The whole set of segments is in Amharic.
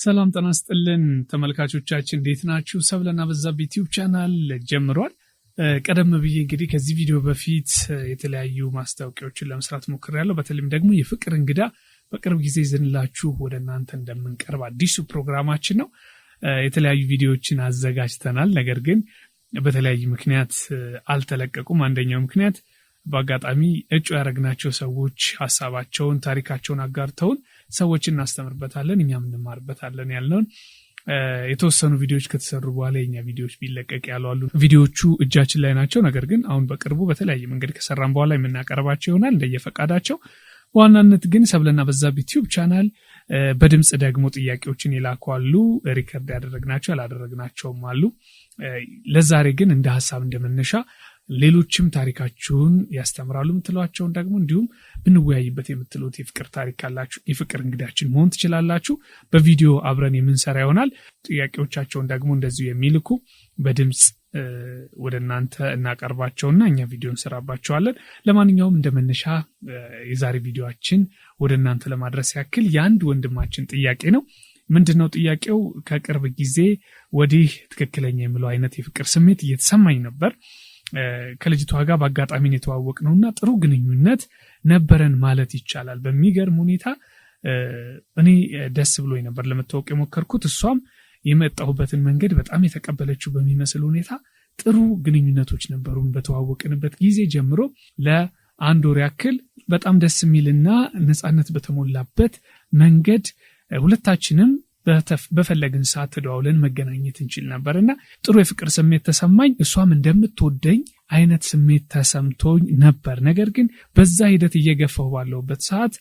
ሰላም ጤና ይስጥልን ተመልካቾቻችን እንዴት ናችሁ? ሰብለና በዛብህ ዩቲዩብ ቻናል ጀምሯል። ቀደም ብዬ እንግዲህ ከዚህ ቪዲዮ በፊት የተለያዩ ማስታወቂያዎችን ለመስራት ሞክሬያለሁ። በተለይም ደግሞ የፍቅር እንግዳ በቅርብ ጊዜ ይዘንላችሁ ወደ እናንተ እንደምንቀርብ አዲሱ ፕሮግራማችን ነው። የተለያዩ ቪዲዮዎችን አዘጋጅተናል። ነገር ግን በተለያዩ ምክንያት አልተለቀቁም። አንደኛው ምክንያት በአጋጣሚ እጩ ያደረግናቸው ሰዎች ሐሳባቸውን ታሪካቸውን አጋርተውን ሰዎችን እናስተምርበታለን እኛም እንማርበታለን ያልነውን የተወሰኑ ቪዲዮዎች ከተሰሩ በኋላ የኛ ቪዲዮዎች ቢለቀቅ ያሏሉ። ቪዲዮዎቹ እጃችን ላይ ናቸው። ነገር ግን አሁን በቅርቡ በተለያየ መንገድ ከሰራን በኋላ የምናቀርባቸው ይሆናል እንደየፈቃዳቸው። በዋናነት ግን ሰብለና በዛብህ ዩቲዩብ ቻናል በድምጽ ደግሞ ጥያቄዎችን ይላኳሉ። ሪከርድ ያደረግናቸው ያላደረግናቸውም አሉ። ለዛሬ ግን እንደ ሐሳብ እንደመነሻ ሌሎችም ታሪካችሁን ያስተምራሉ የምትሏቸውን ደግሞ እንዲሁም ብንወያይበት የምትሉት የፍቅር ታሪክ ካላችሁ የፍቅር እንግዳችን መሆን ትችላላችሁ። በቪዲዮ አብረን የምንሰራ ይሆናል። ጥያቄዎቻቸውን ደግሞ እንደዚሁ የሚልኩ በድምጽ ወደ እናንተ እናቀርባቸውና እኛ ቪዲዮ እንሰራባቸዋለን። ለማንኛውም እንደመነሻ የዛሬ ቪዲዮአችን ወደ እናንተ ለማድረስ ያክል የአንድ ወንድማችን ጥያቄ ነው። ምንድነው ጥያቄው? ከቅርብ ጊዜ ወዲህ ትክክለኛ የምለው አይነት የፍቅር ስሜት እየተሰማኝ ነበር። ከልጅቷ ጋር በአጋጣሚ የተዋወቅነውና ጥሩ ግንኙነት ነበረን ማለት ይቻላል። በሚገርም ሁኔታ እኔ ደስ ብሎኝ ነበር ለመተዋወቅ የሞከርኩት። እሷም የመጣሁበትን መንገድ በጣም የተቀበለችው በሚመስል ሁኔታ ጥሩ ግንኙነቶች ነበሩን። በተዋወቅንበት ጊዜ ጀምሮ ለአንድ ወር ያክል በጣም ደስ የሚልና ነፃነት በተሞላበት መንገድ ሁለታችንም በፈለግን ሰዓት ተደዋውለን መገናኘት እንችል ነበርና ጥሩ የፍቅር ስሜት ተሰማኝ። እሷም እንደምትወደኝ አይነት ስሜት ተሰምቶኝ ነበር። ነገር ግን በዛ ሂደት እየገፋሁ ባለሁበት ሰዓት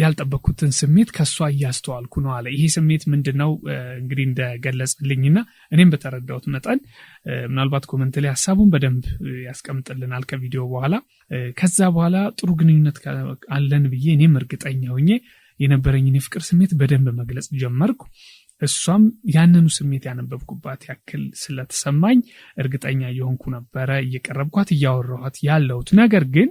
ያልጠበቅኩትን ስሜት ከሷ እያስተዋልኩ ነው አለ። ይሄ ስሜት ምንድነው? እንግዲህ እንደገለጽልኝና እኔም በተረዳሁት መጠን ምናልባት ኮሜንት ላይ ሐሳቡን በደንብ ያስቀምጥልናል ከቪዲዮ በኋላ። ከዛ በኋላ ጥሩ ግንኙነት አለን ብዬ እኔም እርግጠኛ ሆኜ የነበረኝን የፍቅር ስሜት በደንብ መግለጽ ጀመርኩ። እሷም ያንኑ ስሜት ያነበብኩባት ያክል ስለተሰማኝ እርግጠኛ የሆንኩ ነበረ እየቀረብኳት እያወራኋት ያለሁት። ነገር ግን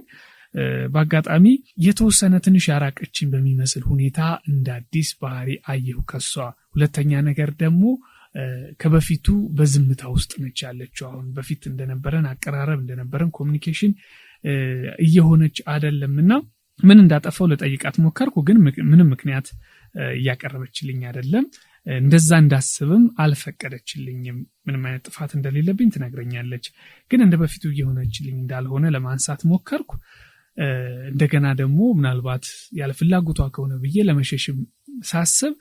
በአጋጣሚ የተወሰነ ትንሽ ያራቀችን በሚመስል ሁኔታ እንደ አዲስ ባህሪ አየሁ ከሷ። ሁለተኛ ነገር ደግሞ ከበፊቱ በዝምታ ውስጥ ነች ያለችው። አሁን በፊት እንደነበረን አቀራረብ እንደነበረን ኮሚኒኬሽን እየሆነች አይደለምና ምን እንዳጠፋው ለጠይቃት ሞከርኩ። ግን ምንም ምክንያት እያቀረበችልኝ አይደለም። እንደዛ እንዳስብም አልፈቀደችልኝም። ምንም አይነት ጥፋት እንደሌለብኝ ትነግረኛለች። ግን እንደ በፊቱ እየሆነችልኝ እንዳልሆነ ለማንሳት ሞከርኩ። እንደገና ደግሞ ምናልባት ያለ ፍላጎቷ ከሆነ ብዬ ለመሸሽም ሳስብ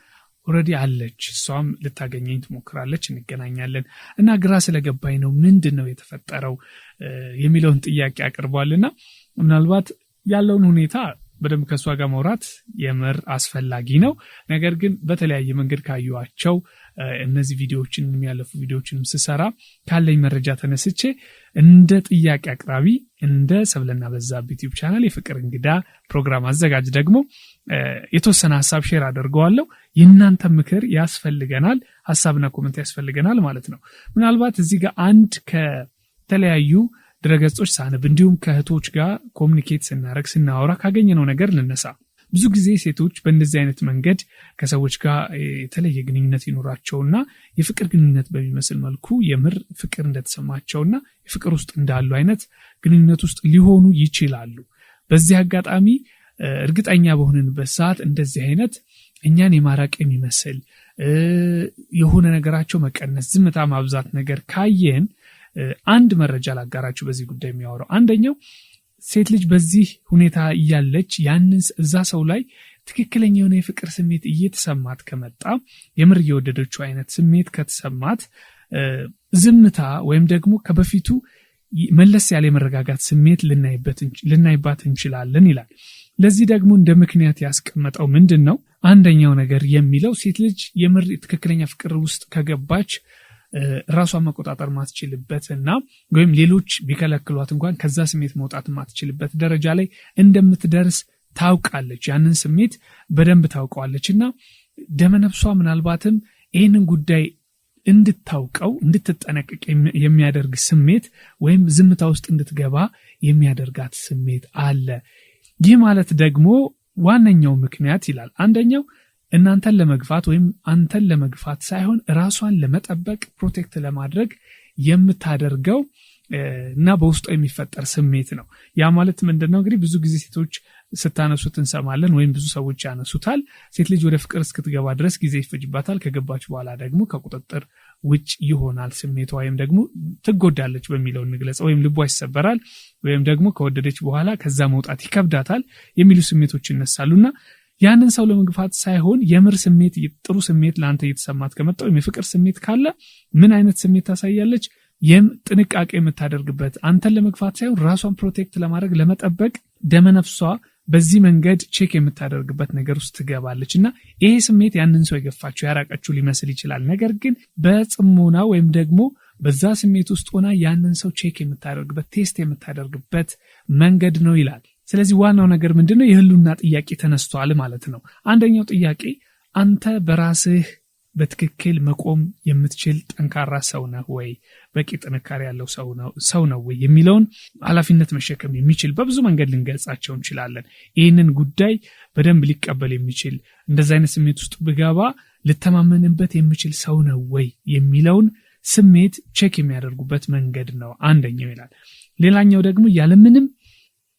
ኦሬዲ አለች። እሷም ልታገኘኝ ትሞክራለች፣ እንገናኛለን እና ግራ ስለገባኝ ነው ምንድነው የተፈጠረው የሚለውን ጥያቄ አቅርቧልና ምናልባት ያለውን ሁኔታ በደንብ ከሷ ጋር መውራት የምር አስፈላጊ ነው። ነገር ግን በተለያየ መንገድ ካዩዋቸው እነዚህ ቪዲዮዎችን የሚያለፉ ቪዲዮዎችንም ስሰራ ካለኝ መረጃ ተነስቼ እንደ ጥያቄ አቅራቢ እንደ ሰብለና በዛብህ ዩቲዩብ ቻናል የፍቅር እንግዳ ፕሮግራም አዘጋጅ ደግሞ የተወሰነ ሐሳብ ሼር አደርገዋለሁ። የእናንተ ምክር ያስፈልገናል፣ ሐሳብና ኮሜንት ያስፈልገናል ማለት ነው። ምናልባት እዚህ ጋር አንድ ከተለያዩ ድረገጾች ሳነብ እንዲሁም ከእህቶች ጋር ኮሚኒኬት ስናወራ ካገኘነው ነገር ልነሳ። ብዙ ጊዜ ሴቶች በእንደዚህ አይነት መንገድ ከሰዎች ጋር የተለየ ግንኙነት ይኖራቸውና የፍቅር ግንኙነት በሚመስል መልኩ የምር ፍቅር እንደተሰማቸውና የፍቅር ውስጥ እንዳሉ አይነት ግንኙነት ውስጥ ሊሆኑ ይችላሉ። በዚህ አጋጣሚ እርግጠኛ በሆንንበት ሰዓት እንደዚህ አይነት እኛን የማራቅ የሚመስል የሆነ ነገራቸው መቀነስ፣ ዝምታ ማብዛት ነገር ካየን አንድ መረጃ ላጋራችሁ በዚህ ጉዳይ የሚያወራው። አንደኛው ሴት ልጅ በዚህ ሁኔታ እያለች ያንን እዛ ሰው ላይ ትክክለኛ የሆነ የፍቅር ስሜት እየተሰማት ከመጣ የምር የወደደችው አይነት ስሜት ከተሰማት ዝምታ ወይም ደግሞ ከበፊቱ መለስ ያለ የመረጋጋት ስሜት ልናይባት እንችላለን ይላል። ለዚህ ደግሞ እንደ ምክንያት ያስቀመጠው ምንድን ነው? አንደኛው ነገር የሚለው ሴት ልጅ የምር ትክክለኛ ፍቅር ውስጥ ከገባች ራሷን መቆጣጠር ማትችልበትና ወይም ሌሎች ቢከለክሏት እንኳን ከዛ ስሜት መውጣት ማትችልበት ደረጃ ላይ እንደምትደርስ ታውቃለች። ያንን ስሜት በደንብ ታውቀዋለችና ደመነፍሷ ምናልባትም ይህንን ጉዳይ እንድታውቀው እንድትጠነቀቅ የሚያደርግ ስሜት ወይም ዝምታ ውስጥ እንድትገባ የሚያደርጋት ስሜት አለ። ይህ ማለት ደግሞ ዋነኛው ምክንያት ይላል አንደኛው እናንተን ለመግፋት ወይም አንተን ለመግፋት ሳይሆን ራሷን ለመጠበቅ ፕሮቴክት ለማድረግ የምታደርገው እና በውስጧ የሚፈጠር ስሜት ነው። ያ ማለት ምንድነው? እንግዲህ ብዙ ጊዜ ሴቶች ስታነሱት እንሰማለን ወይም ብዙ ሰዎች ያነሱታል። ሴት ልጅ ወደ ፍቅር እስክትገባ ድረስ ጊዜ ይፈጅባታል። ከገባች በኋላ ደግሞ ከቁጥጥር ውጭ ይሆናል ስሜቷ፣ ወይም ደግሞ ትጎዳለች በሚለው እንግለጽ፣ ወይም ልቧ ይሰበራል፣ ወይም ደግሞ ከወደደች በኋላ ከዛ መውጣት ይከብዳታል የሚሉ ስሜቶች ይነሳሉና ያንን ሰው ለመግፋት ሳይሆን የምር ስሜት፣ ጥሩ ስሜት ለአንተ እየተሰማት ከመጣ ወይም የፍቅር ስሜት ካለ ምን አይነት ስሜት ታሳያለች? ጥንቃቄ የምታደርግበት አንተን ለመግፋት ሳይሆን ራሷን ፕሮቴክት ለማድረግ ለመጠበቅ ደመነፍሷ በዚህ መንገድ ቼክ የምታደርግበት ነገር ውስጥ ትገባለች እና ይሄ ስሜት ያንን ሰው የገፋችሁ ያራቀችሁ ሊመስል ይችላል። ነገር ግን በጽሞና ወይም ደግሞ በዛ ስሜት ውስጥ ሆና ያንን ሰው ቼክ የምታደርግበት ቴስት የምታደርግበት መንገድ ነው ይላል። ስለዚህ ዋናው ነገር ምንድነው? የህልውና ጥያቄ ተነስቷል ማለት ነው። አንደኛው ጥያቄ አንተ በራስህ በትክክል መቆም የምትችል ጠንካራ ሰው ነህ ወይ? በቂ ጥንካሬ ያለው ሰው ነው ወይ የሚለውን ኃላፊነት መሸከም የሚችል በብዙ መንገድ ልንገልጻቸው እንችላለን። ይህንን ጉዳይ በደንብ ሊቀበል የሚችል እንደዛ አይነት ስሜት ውስጥ ብገባ ልተማመንበት የሚችል ሰው ነው ወይ የሚለውን ስሜት ቼክ የሚያደርጉበት መንገድ ነው አንደኛው ይላል። ሌላኛው ደግሞ ያለምንም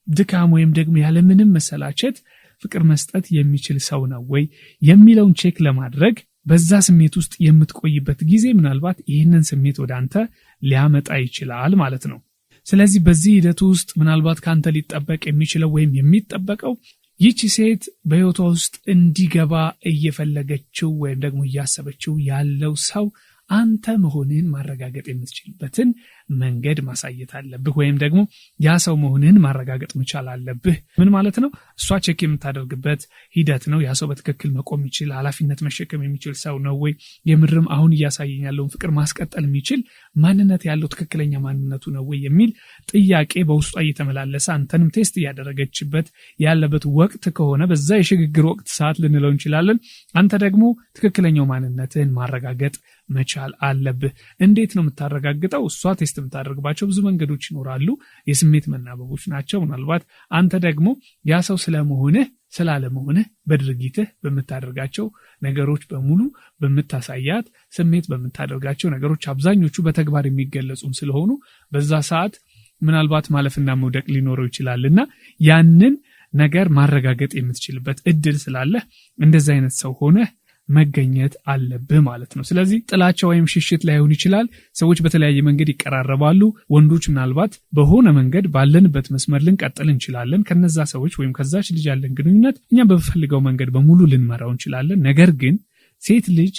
ድካም ወይም ደግሞ ያለምንም መሰላቸት ፍቅር መስጠት የሚችል ሰው ነው ወይ የሚለውን ቼክ ለማድረግ በዛ ስሜት ውስጥ የምትቆይበት ጊዜ ምናልባት ይህንን ስሜት ወደ አንተ ሊያመጣ ይችላል ማለት ነው። ስለዚህ በዚህ ሂደት ውስጥ ምናልባት ካንተ ሊጠበቅ የሚችለው ወይም የሚጠበቀው ይቺ ሴት በህይወቷ ውስጥ እንዲገባ እየፈለገችው ወይም ደግሞ እያሰበችው ያለው ሰው አንተ መሆንህን ማረጋገጥ የምትችልበትን መንገድ ማሳየት አለብህ፣ ወይም ደግሞ ያ ሰው መሆንህን ማረጋገጥ መቻል አለብህ። ምን ማለት ነው? እሷ ቼክ የምታደርግበት ሂደት ነው። ያ ሰው በትክክል መቆም የሚችል ኃላፊነት መሸከም የሚችል ሰው ነው ወይ? የምርም አሁን እያሳየኝ ያለውን ፍቅር ማስቀጠል የሚችል ማንነት ያለው ትክክለኛ ማንነቱ ነው ወይ የሚል ጥያቄ በውስጧ እየተመላለሰ አንተንም ቴስት እያደረገችበት ያለበት ወቅት ከሆነ በዛ የሽግግር ወቅት ሰዓት ልንለው እንችላለን። አንተ ደግሞ ትክክለኛው ማንነትህን ማረጋገጥ መቻል አለብህ። እንዴት ነው የምታረጋግጠው? እሷ ቴስት የምታደርግባቸው ብዙ መንገዶች ይኖራሉ። የስሜት መናበቦች ናቸው። ምናልባት አንተ ደግሞ ያ ሰው ስለመሆንህ ስላለመሆንህ በድርጊትህ በምታደርጋቸው ነገሮች በሙሉ በምታሳያት ስሜት በምታደርጋቸው ነገሮች አብዛኞቹ በተግባር የሚገለጹም ስለሆኑ በዛ ሰዓት ምናልባት ማለፍና መውደቅ ሊኖረው ይችላልና ያንን ነገር ማረጋገጥ የምትችልበት እድል ስላለህ እንደዚህ አይነት ሰው ሆነህ መገኘት አለብህ ማለት ነው። ስለዚህ ጥላቻ ወይም ሽሽት ላይሆን ይችላል። ሰዎች በተለያየ መንገድ ይቀራረባሉ። ወንዶች ምናልባት በሆነ መንገድ ባለንበት መስመር ልንቀጥል እንችላለን። ከነዛ ሰዎች ወይም ከዛች ልጅ ያለን ግንኙነት እኛ በፈልገው መንገድ በሙሉ ልንመራው እንችላለን። ነገር ግን ሴት ልጅ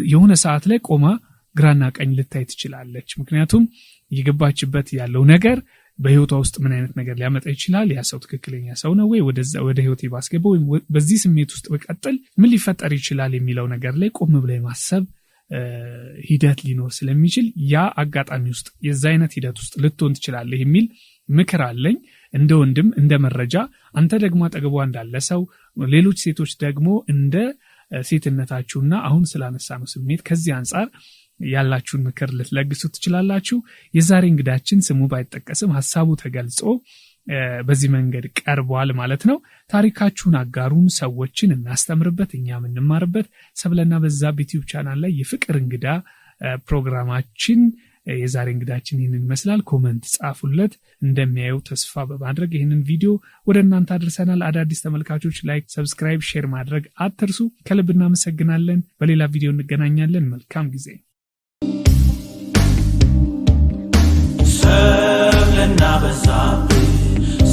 የሆነ ሰዓት ላይ ቆማ ግራና ቀኝ ልታይ ትችላለች። ምክንያቱም እየገባችበት ያለው ነገር በህይወቷ ውስጥ ምን አይነት ነገር ሊያመጣ ይችላል? ያ ሰው ትክክለኛ ሰው ነው ወይ? ወደ ህይወቴ ባስገባው ወይም በዚህ ስሜት ውስጥ በቀጥል ምን ሊፈጠር ይችላል የሚለው ነገር ላይ ቆም ብላ ማሰብ ሂደት ሊኖር ስለሚችል ያ አጋጣሚ ውስጥ የዛ አይነት ሂደት ውስጥ ልትሆን ትችላለህ የሚል ምክር አለኝ እንደ ወንድም እንደ መረጃ። አንተ ደግሞ አጠገቧ እንዳለ ሰው፣ ሌሎች ሴቶች ደግሞ እንደ ሴትነታችሁና አሁን ስላነሳ ነው ስሜት ከዚህ አንጻር ያላችሁን ምክር ልትለግሱ ትችላላችሁ። የዛሬ እንግዳችን ስሙ ባይጠቀስም ሐሳቡ ተገልጾ በዚህ መንገድ ቀርቧል ማለት ነው። ታሪካችሁን አጋሩን፣ ሰዎችን እናስተምርበት፣ እኛም እንማርበት። ሰብለና በዛብህ ዩቲዩብ ቻናል ላይ የፍቅር እንግዳ ፕሮግራማችን የዛሬ እንግዳችን ይህንን ይመስላል። ኮመንት ጻፉለት። እንደሚያዩ ተስፋ በማድረግ ይህንን ቪዲዮ ወደ እናንተ አድርሰናል። አዳዲስ ተመልካቾች ላይክ፣ ሰብስክራይብ፣ ሼር ማድረግ አትርሱ። ከልብ እናመሰግናለን። በሌላ ቪዲዮ እንገናኛለን። መልካም ጊዜ።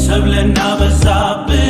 ሰብለና በዛብህ